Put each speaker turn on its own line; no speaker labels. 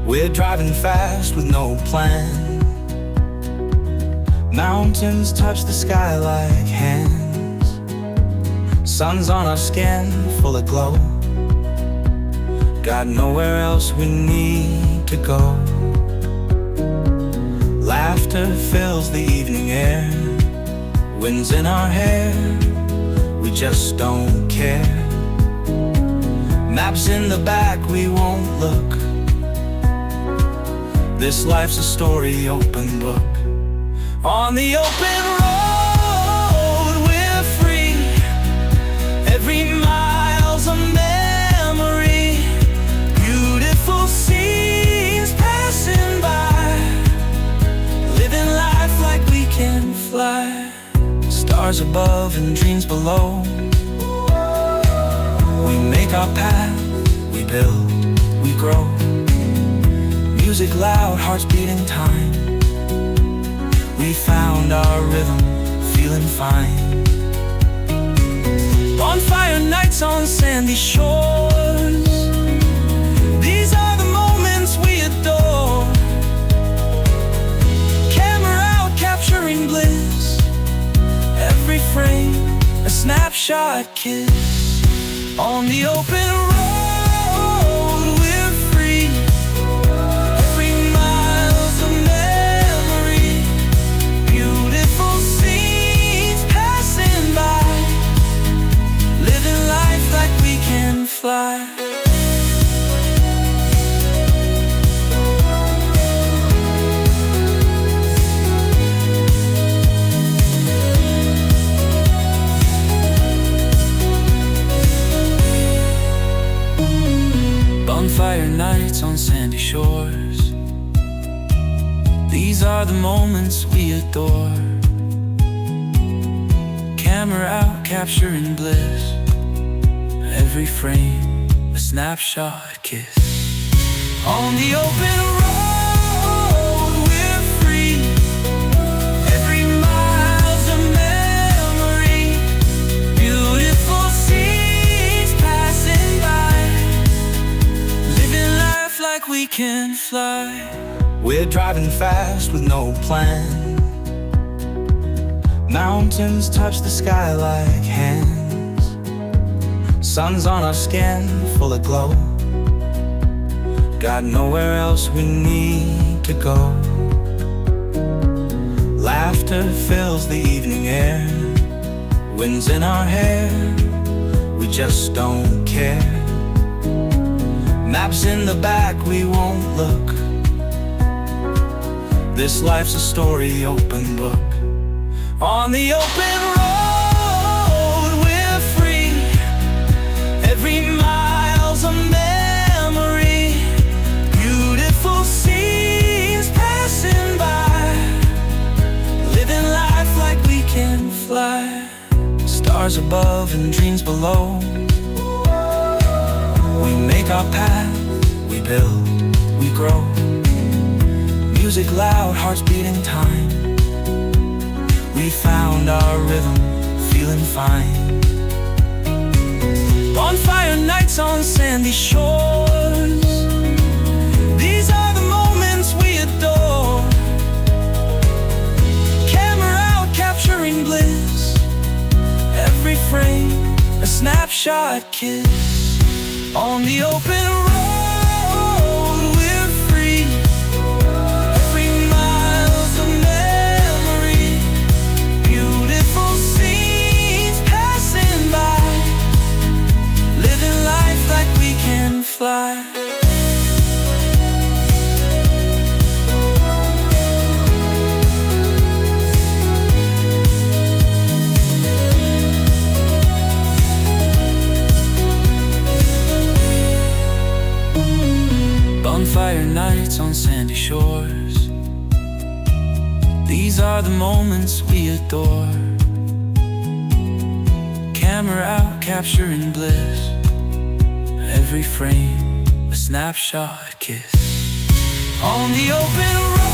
We're driving fast with no plan. Mountains touch the sky like hands. Sun's on our skin, full of glow. Got nowhere else we need to go. Laughter fills the evening air. Wind's in our hair, we just don't care. Maps in the back, we won't look. This life's a story, open book. On the open road, we're free. Every mile's a memory. Beautiful scenes passing by. Living life like we can fly. Stars above and dreams below. We make our path, we build, we grow. Music loud, hearts beating time. We found our rhythm, feeling fine. Bonfire nights on sandy shores. These are the moments we adore. Camera out, capturing bliss. Every frame, a snapshot kiss. On the open road, we're free. Every mile's a memory. Beautiful scenes passing by. Living life like we can fly. Bonfire nights on sandy shores. These are the moments we adore. Camera out, capturing bliss. Every frame, a snapshot kiss. On the open road, we're free. Every mile's a memory. Beautiful scenes passing by. Living life like we can fly. We're driving fast with no plan. Mountains touch the sky like hands. Sun's on our skin, full of glow. Got nowhere else we need to go. Laughter fills the evening air. Wind's in our hair, we just don't care. Maps in the back, we won't look. This life's a story, open book. On the open road, we're free. Every mile's a memory. Beautiful scenes passing by. Living life like we can fly. Stars above and dreams below. We make our path, we build, we grow. Music loud, hearts beating time. We found our rhythm, feeling fine. Bonfire nights on sandy shores. These are the moments we adore. Camera out, capturing bliss. Every frame, a snapshot kiss. On the open road, we're free. Every mile's a memory. Beautiful scenes passing by. Living life like we can fly. Bonfire nights on sandy shores. These are the moments we adore. Camera out, capturing bliss. Every frame, a snapshot kiss. On the open road.